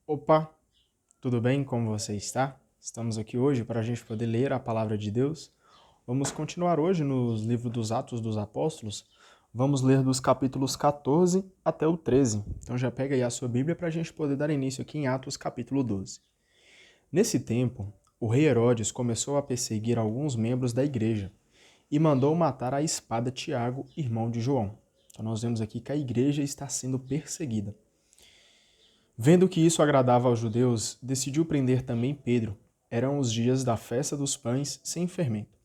Opa, tudo bem? Como você está? Estamos aqui hoje para a gente poder ler a palavra de Deus. Vamos continuar hoje no livro dos Atos dos Apóstolos. Vamos ler dos capítulos 14 até o 13. Então já pega aí a sua Bíblia para a gente poder dar início aqui em Atos capítulo 12. Nesse tempo, o rei Herodes começou a perseguir alguns membros da igreja e mandou matar à espada Tiago, irmão de João. Então nós vemos aqui que a igreja está sendo perseguida. Vendo que isso agradava aos judeus, decidiu prender também Pedro. Eram os dias da festa dos pães sem fermento.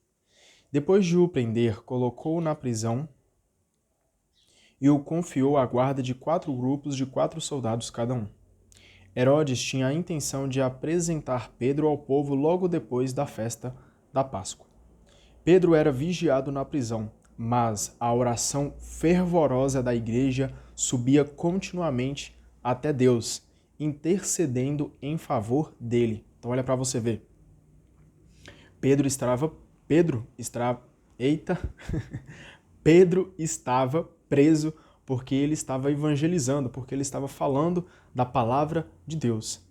Depois de o prender, colocou-o na prisão e o confiou à guarda de 4 grupos de 4 soldados cada um. Herodes tinha a intenção de apresentar Pedro ao povo logo depois da festa da Páscoa. Pedro era vigiado na prisão, mas a oração fervorosa da igreja subia continuamente até Deus, intercedendo em favor dele. Então olha para você ver. Eita. Pedro estava preso porque ele estava evangelizando, porque ele estava falando da palavra de Deus.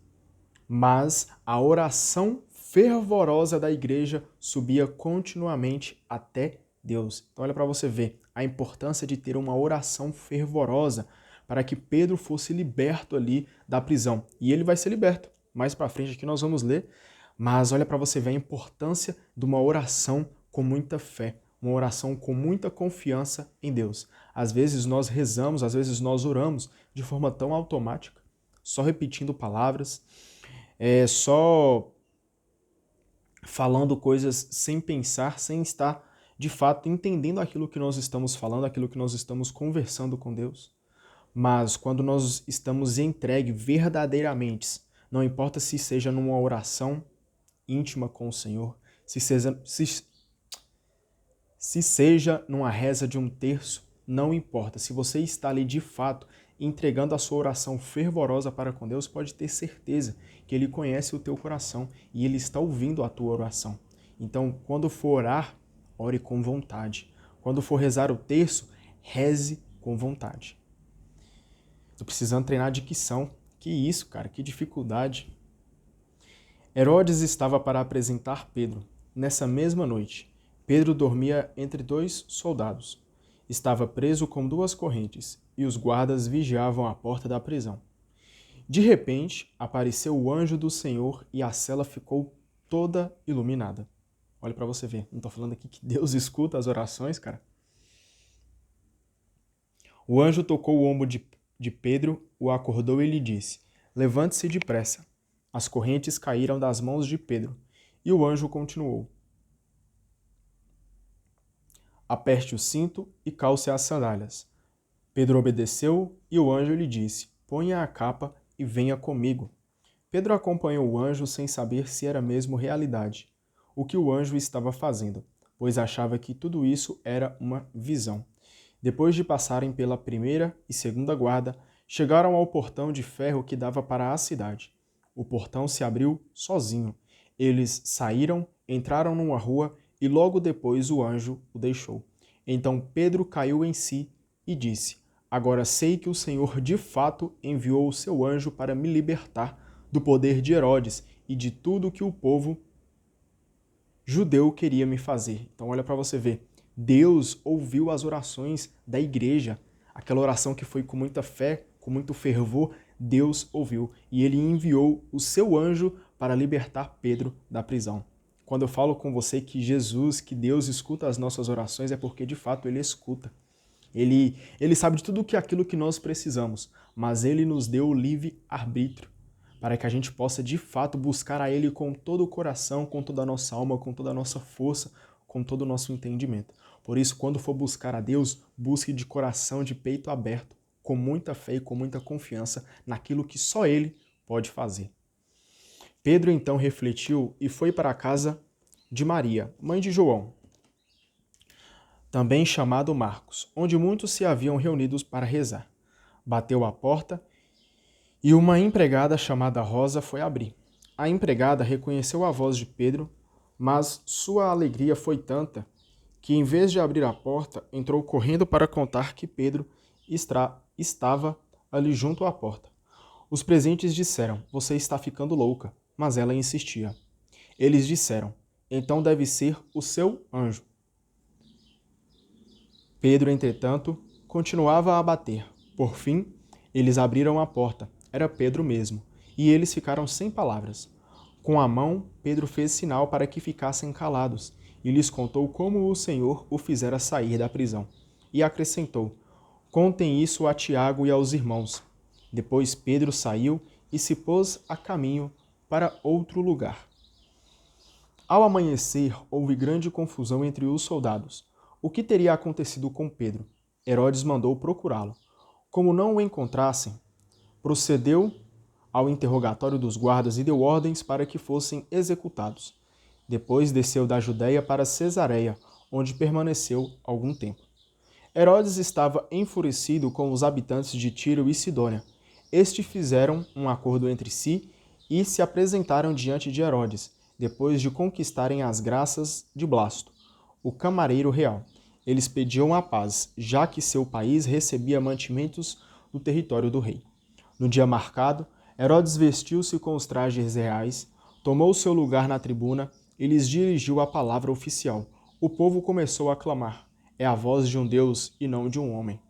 Mas a oração fervorosa da igreja subia continuamente até Deus. Então olha para você ver a importância de ter uma oração fervorosa para que Pedro fosse liberto ali da prisão. E ele vai ser liberto. Mais para frente aqui nós vamos ler, mas olha para você ver a importância de uma oração com muita fé, uma oração com muita confiança em Deus. Às vezes nós rezamos, às vezes nós oramos de forma tão automática, só repetindo palavras, só falando coisas sem pensar, sem estar de fato entendendo aquilo que nós estamos falando, aquilo que nós estamos conversando com Deus. Mas quando nós estamos entregue verdadeiramente, não importa se seja numa oração íntima com o Senhor, se seja numa reza de um terço, não importa. Se você está ali de fato entregando a sua oração fervorosa para com Deus, pode ter certeza que Ele conhece o teu coração e Ele está ouvindo a tua oração. Então, quando for orar, ore com vontade. Quando for rezar o terço, reze com vontade. Tô precisando treinar dicção. Que isso, cara, que dificuldade. Herodes estava para apresentar Pedro. Nessa mesma noite, Pedro dormia entre 2 soldados. Estava preso com 2 correntes e os guardas vigiavam a porta da prisão. De repente, apareceu o anjo do Senhor e a cela ficou toda iluminada. Olha para você ver, não estou falando aqui que Deus escuta as orações, cara. O anjo tocou o ombro de Pedro, o acordou e lhe disse: levante-se depressa. As correntes caíram das mãos de Pedro e o anjo continuou: aperte o cinto e calce as sandálias. Pedro obedeceu e o anjo lhe disse: ponha a capa e venha comigo. Pedro acompanhou o anjo sem saber se era mesmo realidade o que o anjo estava fazendo, pois achava que tudo isso era uma visão. Depois de passarem pela primeira e segunda guarda, chegaram ao portão de ferro que dava para a cidade. O portão se abriu sozinho. Eles saíram, entraram numa rua e logo depois o anjo o deixou. Então Pedro caiu em si e disse: agora sei que o Senhor de fato enviou o seu anjo para me libertar do poder de Herodes e de tudo que o povo judeu queria me fazer. Então olha para você ver. Deus ouviu as orações da igreja. Aquela oração que foi com muita fé, com muito fervor, Deus ouviu. E ele enviou o seu anjo para libertar Pedro da prisão. Quando eu falo com você que Jesus, que Deus escuta as nossas orações, é porque de fato Ele escuta. Ele sabe de tudo aquilo que nós precisamos, mas Ele nos deu o livre-arbítrio para que a gente possa de fato buscar a Ele com todo o coração, com toda a nossa alma, com toda a nossa força, com todo o nosso entendimento. Por isso, quando for buscar a Deus, busque de coração, de peito aberto, com muita fé e com muita confiança naquilo que só Ele pode fazer. Pedro então refletiu e foi para a casa de Maria, mãe de João, também chamado Marcos, onde muitos se haviam reunidos para rezar. Bateu à porta e uma empregada chamada Rosa foi abrir. A empregada reconheceu a voz de Pedro, mas sua alegria foi tanta que, em vez de abrir a porta, entrou correndo para contar que Pedro estava ali junto à porta. Os presentes disseram: Você está ficando louca. Mas ela insistia. Eles disseram: Então deve ser o seu anjo. Pedro, entretanto, continuava a bater. Por fim, eles abriram a porta. Era Pedro mesmo. E eles ficaram sem palavras. Com a mão, Pedro fez sinal para que ficassem calados e lhes contou como o Senhor o fizera sair da prisão. E acrescentou: Contem isso a Tiago e aos irmãos. Depois Pedro saiu e se pôs a caminho para outro lugar. Ao amanhecer, houve grande confusão entre os soldados. O que teria acontecido com Pedro? Herodes mandou procurá-lo. Como não o encontrassem, procedeu ao interrogatório dos guardas e deu ordens para que fossem executados. Depois desceu da Judéia para Cesareia, onde permaneceu algum tempo. Herodes estava enfurecido com os habitantes de Tiro e Sidônia. Estes fizeram um acordo entre si e se apresentaram diante de Herodes, depois de conquistarem as graças de Blasto, o camareiro real. Eles pediam a paz, já que seu país recebia mantimentos do território do rei. No dia marcado, Herodes vestiu-se com os trajes reais, tomou seu lugar na tribuna e lhes dirigiu a palavra oficial. O povo começou a clamar: é a voz de um Deus e não de um homem.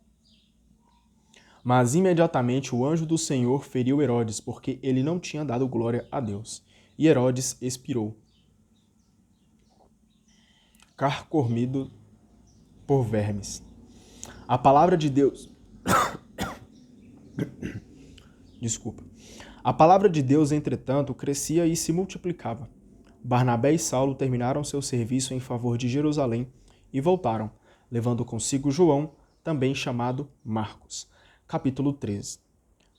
Mas imediatamente o anjo do Senhor feriu Herodes, porque ele não tinha dado glória a Deus. E Herodes expirou, carcomido por vermes. A palavra de Deus... Desculpa. A palavra de Deus, entretanto, crescia e se multiplicava. Barnabé e Saulo terminaram seu serviço em favor de Jerusalém e voltaram, levando consigo João, também chamado Marcos. Capítulo 13.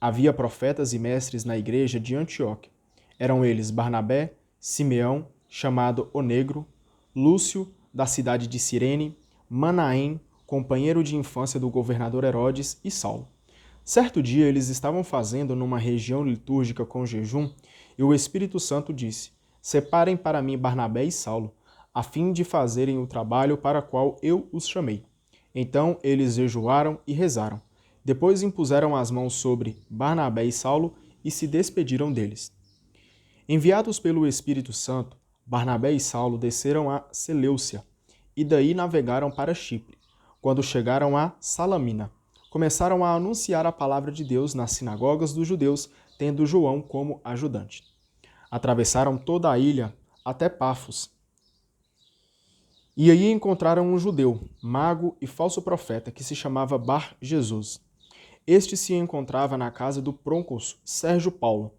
Havia profetas e mestres na igreja de Antioquia. Eram eles Barnabé, Simeão, chamado o Negro, Lúcio, da cidade de Cirene, Manaém, companheiro de infância do governador Herodes, e Saulo. Certo dia eles estavam fazendo numa região litúrgica com jejum, e o Espírito Santo disse: Separem para mim Barnabé e Saulo, a fim de fazerem o trabalho para o qual eu os chamei. Então eles jejuaram e rezaram. Depois impuseram as mãos sobre Barnabé e Saulo e se despediram deles. Enviados pelo Espírito Santo, Barnabé e Saulo desceram a Seleucia e daí navegaram para Chipre. Quando chegaram a Salamina, começaram a anunciar a palavra de Deus nas sinagogas dos judeus, tendo João como ajudante. Atravessaram toda a ilha até Pafos. E aí encontraram um judeu, mago e falso profeta, que se chamava Bar-Jesus. Este se encontrava na casa do prôconsul Sérgio Paulo,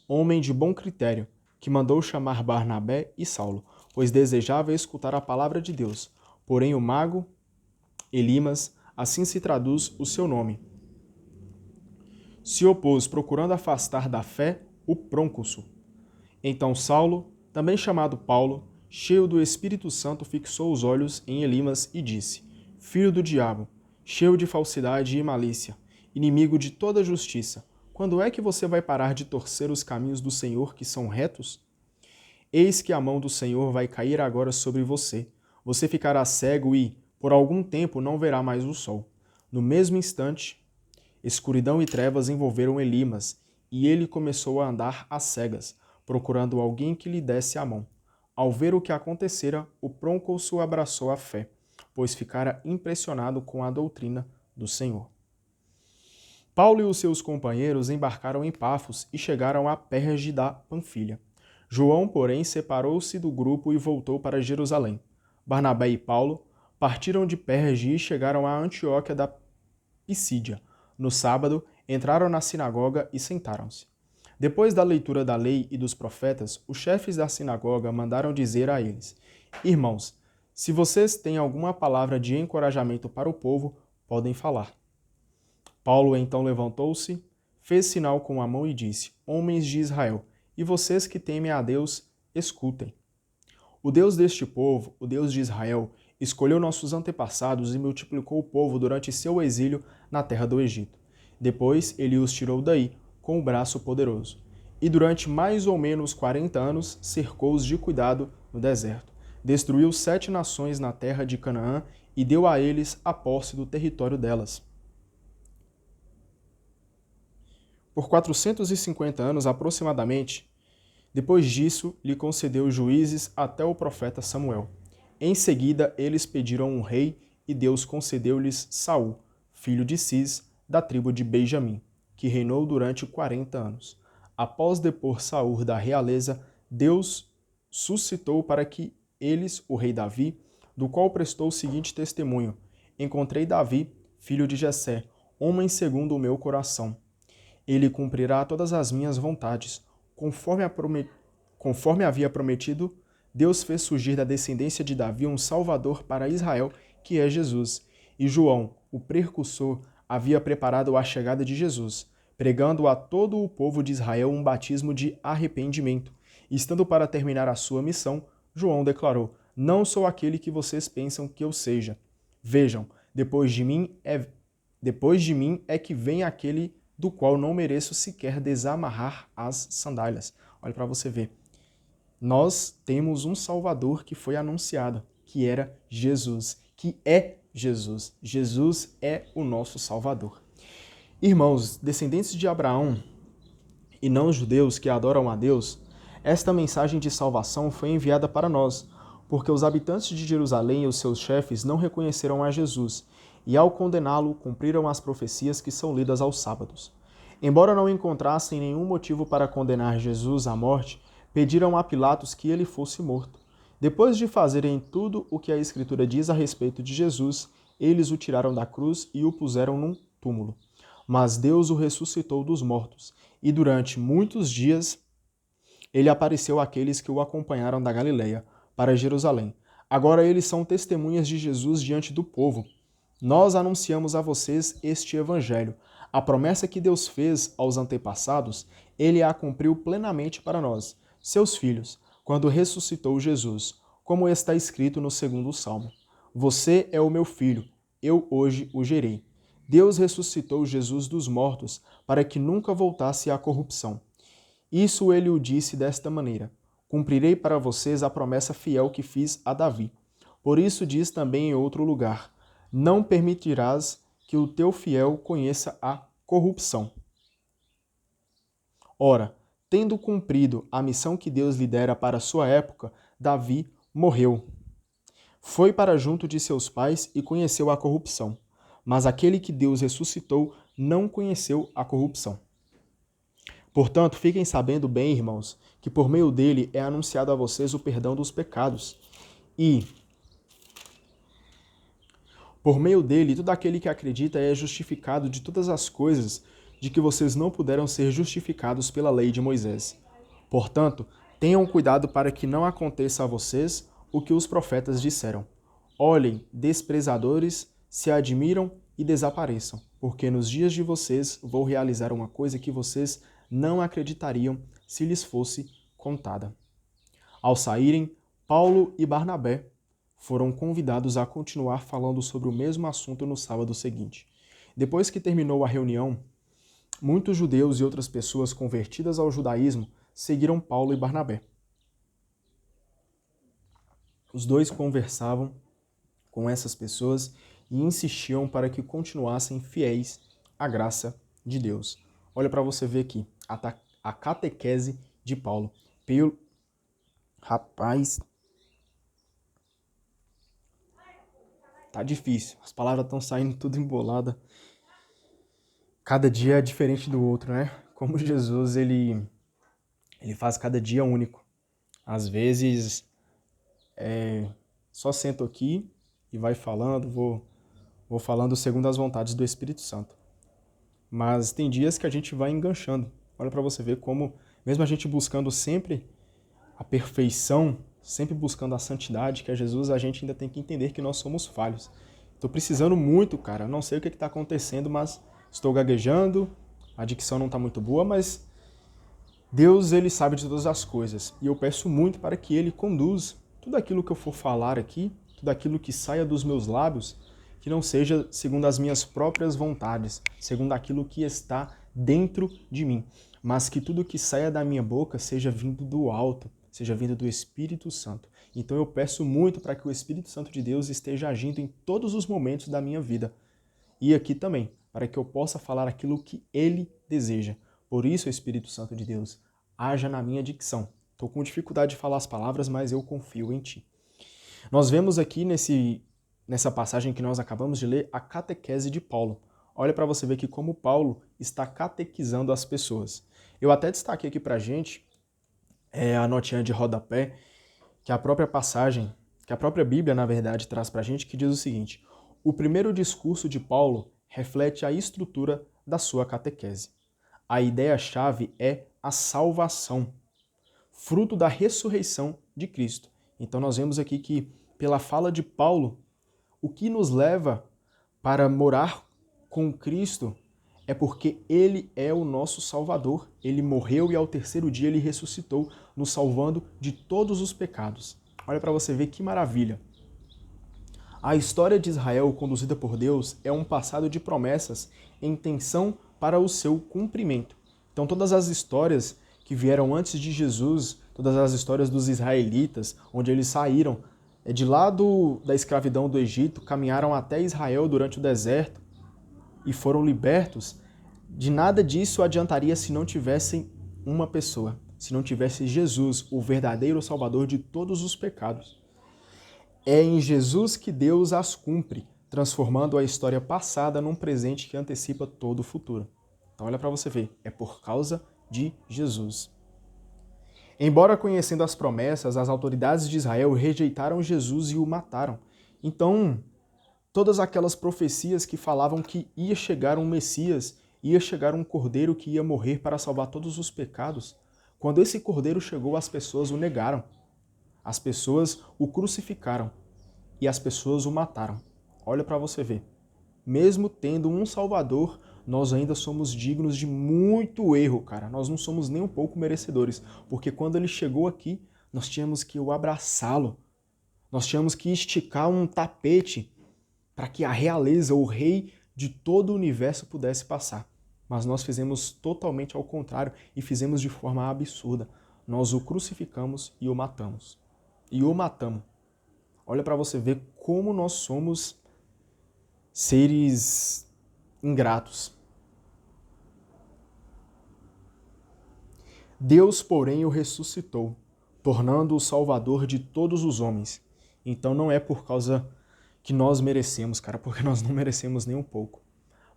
homem de bom critério, que mandou chamar Barnabé e Saulo, pois desejava escutar a palavra de Deus. Porém o mago, Elimas, assim se traduz o seu nome, se opôs, procurando afastar da fé o prôconsul. Então Saulo, também chamado Paulo, cheio do Espírito Santo, fixou os olhos em Elimas e disse: Filho do diabo, cheio de falsidade e malícia, inimigo de toda justiça, quando é que você vai parar de torcer os caminhos do Senhor que são retos? Eis que a mão do Senhor vai cair agora sobre você. Você ficará cego e, por algum tempo, não verá mais o sol. No mesmo instante, escuridão e trevas envolveram Elimas, e ele começou a andar às cegas, procurando alguém que lhe desse a mão. Ao ver o que acontecera, o prôconsul abraçou a fé, pois ficara impressionado com a doutrina do Senhor. Paulo e os seus companheiros embarcaram em Pafos e chegaram a Perge da Panfilha. João, porém, separou-se do grupo e voltou para Jerusalém. Barnabé e Paulo partiram de Perge e chegaram a Antioquia da Pisídia. No sábado, entraram na sinagoga e sentaram-se. Depois da leitura da lei e dos profetas, os chefes da sinagoga mandaram dizer a eles: Irmãos, se vocês têm alguma palavra de encorajamento para o povo, podem falar. Paulo então levantou-se, fez sinal com a mão e disse: Homens de Israel, e vocês que temem a Deus, escutem. O Deus deste povo, o Deus de Israel, escolheu nossos antepassados e multiplicou o povo durante seu exílio na terra do Egito. Depois ele os tirou daí, com o braço poderoso. E durante mais ou menos 40 anos cercou-os de cuidado no deserto. Destruiu 7 nações na terra de Canaã e deu a eles a posse do território delas. por 450 anos aproximadamente. Depois disso, lhe concedeu juízes até o profeta Samuel. Em seguida, eles pediram um rei e Deus concedeu-lhes Saul, filho de Cis, da tribo de Benjamim, que reinou durante 40 anos. Após depor Saul da realeza, Deus suscitou para que eles o rei Davi, do qual prestou o seguinte testemunho: Encontrei Davi, filho de Jessé, homem segundo o meu coração. Ele cumprirá todas as minhas vontades. Conforme havia prometido, Deus fez surgir da descendência de Davi um Salvador para Israel, que é Jesus. E João, o precursor, havia preparado a chegada de Jesus, pregando a todo o povo de Israel um batismo de arrependimento. E estando para terminar a sua missão, João declarou: Não sou aquele que vocês pensam que eu seja. Vejam, depois de mim é que vem aquele do qual não mereço sequer desamarrar as sandálias. Olha para você ver. Nós temos um Salvador que foi anunciado, que era Jesus, que é Jesus. Jesus é o nosso Salvador. Irmãos, descendentes de Abraão e não judeus que adoram a Deus, esta mensagem de salvação foi enviada para nós, porque os habitantes de Jerusalém e os seus chefes não reconheceram a Jesus, e ao condená-lo, cumpriram as profecias que são lidas aos sábados. Embora não encontrassem nenhum motivo para condenar Jesus à morte, pediram a Pilatos que ele fosse morto. Depois de fazerem tudo o que a Escritura diz a respeito de Jesus, eles o tiraram da cruz e o puseram num túmulo. Mas Deus o ressuscitou dos mortos, e durante muitos dias ele apareceu àqueles que o acompanharam da Galileia para Jerusalém. Agora eles são testemunhas de Jesus diante do povo. Nós anunciamos a vocês este evangelho. A promessa que Deus fez aos antepassados, ele a cumpriu plenamente para nós, seus filhos, quando ressuscitou Jesus, como está escrito no 2º Salmo. Você é o meu filho, eu hoje o gerei. Deus ressuscitou Jesus dos mortos para que nunca voltasse à corrupção. Isso ele o disse desta maneira: Cumprirei para vocês a promessa fiel que fiz a Davi. Por isso diz também em outro lugar: Não permitirás que o teu fiel conheça a corrupção. Ora, tendo cumprido a missão que Deus lhe dera para a sua época, Davi morreu. Foi para junto de seus pais e conheceu a corrupção. Mas aquele que Deus ressuscitou não conheceu a corrupção. Portanto, fiquem sabendo bem, irmãos, que por meio dele é anunciado a vocês o perdão dos pecados. E, por meio dele, todo aquele que acredita é justificado de todas as coisas de que vocês não puderam ser justificados pela lei de Moisés. Portanto, tenham cuidado para que não aconteça a vocês o que os profetas disseram. Olhem, desprezadores, se admiram e desapareçam, porque nos dias de vocês vou realizar uma coisa que vocês não acreditariam se lhes fosse contada. Ao saírem, Paulo e Barnabé foram convidados a continuar falando sobre o mesmo assunto no sábado seguinte. Depois que terminou a reunião, muitos judeus e outras pessoas convertidas ao judaísmo seguiram Paulo e Barnabé. Os dois conversavam com essas pessoas e insistiam para que continuassem fiéis à graça de Deus. Olha para você ver aqui, a catequese de Paulo. Rapaz, tá difícil. As palavras estão saindo tudo embolada. Cada dia é diferente do outro, né? Como Jesus, ele faz cada dia único. Às vezes, só sento aqui e vai falando, vou falando segundo as vontades do Espírito Santo. Mas tem dias que a gente vai enganchando. Olha para você ver como, mesmo a gente buscando sempre a perfeição, sempre buscando a santidade, que é Jesus, a gente ainda tem que entender que nós somos falhos. Estou precisando muito, cara. Não sei o que está acontecendo, mas estou gaguejando, a dicção não está muito boa, mas Deus, ele sabe de todas as coisas. E eu peço muito para que ele conduza tudo aquilo que eu for falar aqui, tudo aquilo que saia dos meus lábios, que não seja segundo as minhas próprias vontades, segundo aquilo que está dentro de mim, mas que tudo que saia da minha boca seja vindo do alto, seja vindo do Espírito Santo. Então eu peço muito para que o Espírito Santo de Deus esteja agindo em todos os momentos da minha vida. E aqui também, para que eu possa falar aquilo que ele deseja. Por isso, Espírito Santo de Deus, haja na minha dicção. Estou com dificuldade de falar as palavras, mas eu confio em Ti. Nós vemos aqui nessa passagem que nós acabamos de ler a catequese de Paulo. Olha para você ver que como Paulo está catequizando as pessoas. Eu até destaquei aqui para a gente a notinha de rodapé, que a própria passagem, que a própria Bíblia, na verdade, traz para a gente, que diz o seguinte: o primeiro discurso de Paulo reflete a estrutura da sua catequese. A ideia-chave é a salvação, fruto da ressurreição de Cristo. Então nós vemos aqui que, pela fala de Paulo, o que nos leva para morar com Cristo é porque Ele é o nosso Salvador. Ele morreu e ao terceiro dia Ele ressuscitou, nos salvando de todos os pecados. Olha para você ver que maravilha. A história de Israel conduzida por Deus é um passado de promessas em tensão para o seu cumprimento. Então todas as histórias que vieram antes de Jesus, todas as histórias dos israelitas, onde eles saíram de lá da escravidão do Egito, caminharam até Israel durante o deserto e foram libertos, de nada disso adiantaria se não tivessem uma pessoa, se não tivesse Jesus, o verdadeiro Salvador de todos os pecados. É em Jesus que Deus as cumpre, transformando a história passada num presente que antecipa todo o futuro. Então olha para você ver, é por causa de Jesus. Embora conhecendo as promessas, as autoridades de Israel rejeitaram Jesus e o mataram. Então, todas aquelas profecias que falavam que ia chegar um Messias, ia chegar um cordeiro que ia morrer para salvar todos os pecados, quando esse cordeiro chegou, as pessoas o negaram. As pessoas o crucificaram e as pessoas o mataram. Olha para você ver. Mesmo tendo um Salvador, nós ainda somos dignos de muito erro, cara. Nós não somos nem um pouco merecedores, porque quando ele chegou aqui, nós tínhamos que abraçá-lo. Nós tínhamos que esticar um tapete para que a realeza, o rei de todo o universo pudesse passar. Mas nós fizemos totalmente ao contrário e fizemos de forma absurda. Nós o crucificamos e o matamos. E o matamos. Olha para você ver como nós somos seres ingratos. Deus, porém, o ressuscitou, tornando-o o Salvador de todos os homens. Então não é por causa que nós merecemos, cara, porque nós não merecemos nem um pouco,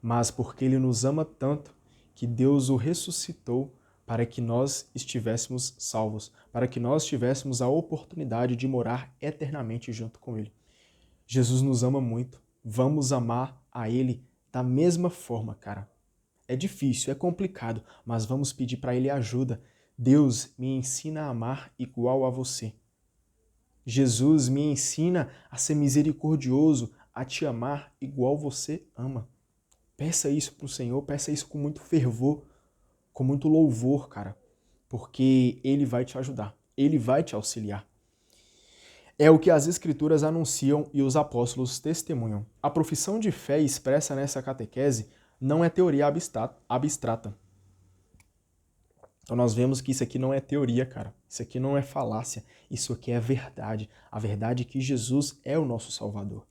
mas porque Ele nos ama tanto que Deus o ressuscitou para que nós estivéssemos salvos, para que nós tivéssemos a oportunidade de morar eternamente junto com Ele. Jesus nos ama muito, vamos amar a Ele da mesma forma, cara. É difícil, é complicado, mas vamos pedir para Ele ajuda. Deus, me ensina a amar igual a você. Jesus, me ensina a ser misericordioso, a te amar igual você ama. Peça isso para o Senhor, peça isso com muito fervor, com muito louvor, cara, porque Ele vai te ajudar, Ele vai te auxiliar. É o que as Escrituras anunciam e os apóstolos testemunham. A profissão de fé expressa nessa catequese não é teoria abstrata. Então nós vemos que isso aqui não é teoria, cara. Isso aqui não é falácia. Isso aqui é verdade. A verdade é que Jesus é o nosso Salvador.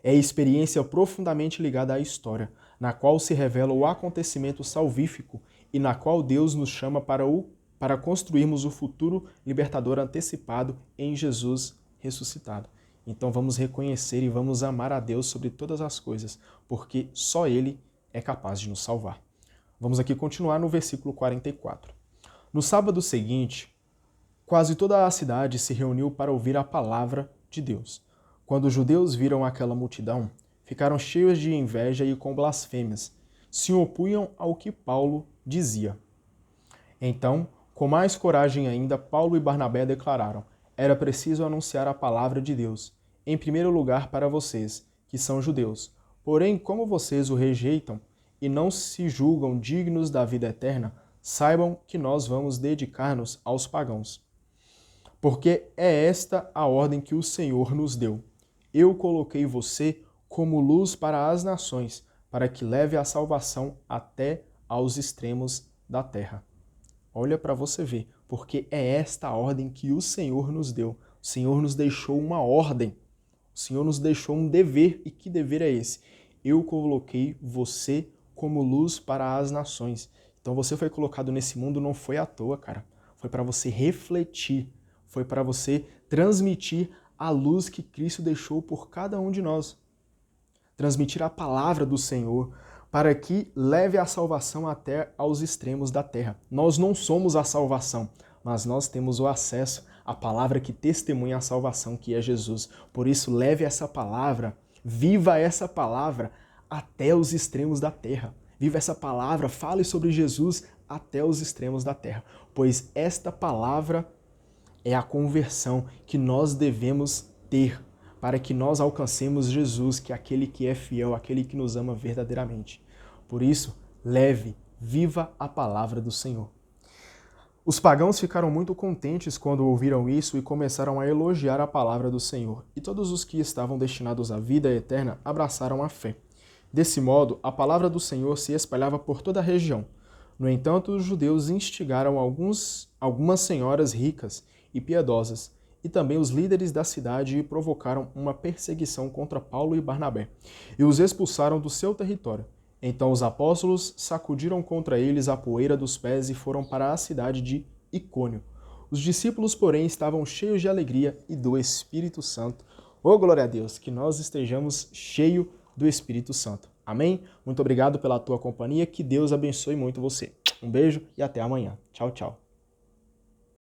É experiência profundamente ligada à história, na qual se revela o acontecimento salvífico e na qual Deus nos chama para construirmos o futuro libertador antecipado em Jesus ressuscitado. Então vamos reconhecer e vamos amar a Deus sobre todas as coisas, porque só Ele é capaz de nos salvar. Vamos aqui continuar no versículo 44. No sábado seguinte, quase toda a cidade se reuniu para ouvir a palavra de Deus. Quando os judeus viram aquela multidão, ficaram cheios de inveja e com blasfêmias, se opunham ao que Paulo dizia. Então, com mais coragem ainda, Paulo e Barnabé declararam: era preciso anunciar a palavra de Deus, em primeiro lugar para vocês, que são judeus. Porém, como vocês o rejeitam e não se julgam dignos da vida eterna, saibam que nós vamos dedicar-nos aos pagãos. Porque é esta a ordem que o Senhor nos deu. Eu coloquei você como luz para as nações, para que leve a salvação até aos extremos da terra. Olha para você ver, porque é esta a ordem que o Senhor nos deu. O Senhor nos deixou uma ordem. O Senhor nos deixou um dever. E que dever é esse? Eu coloquei você como luz para as nações. Então você foi colocado nesse mundo não foi à toa, cara. Foi para você refletir, foi para você transmitir a luz que Cristo deixou por cada um de nós. Transmitir a palavra do Senhor, para que leve a salvação até aos extremos da terra. Nós não somos a salvação, mas nós temos o acesso à palavra que testemunha a salvação, que é Jesus. Por isso, leve essa palavra, viva essa palavra até os extremos da terra. Viva essa palavra, fale sobre Jesus até os extremos da terra, pois esta palavra é a conversão que nós devemos ter para que nós alcancemos Jesus, que é aquele que é fiel, aquele que nos ama verdadeiramente. Por isso, leve, viva a palavra do Senhor. Os pagãos ficaram muito contentes quando ouviram isso e começaram a elogiar a palavra do Senhor. E todos os que estavam destinados à vida eterna abraçaram a fé. Desse modo, a palavra do Senhor se espalhava por toda a região. No entanto, os judeus instigaram algumas senhoras ricas e piedosas, e também os líderes da cidade provocaram uma perseguição contra Paulo e Barnabé, e os expulsaram do seu território. Então os apóstolos sacudiram contra eles a poeira dos pés e foram para a cidade de Icônio. Os discípulos, porém, estavam cheios de alegria e do Espírito Santo. Oh, glória a Deus, que nós estejamos cheios do Espírito Santo. Amém? Muito obrigado pela tua companhia, que Deus abençoe muito você. Um beijo e até amanhã. Tchau, tchau.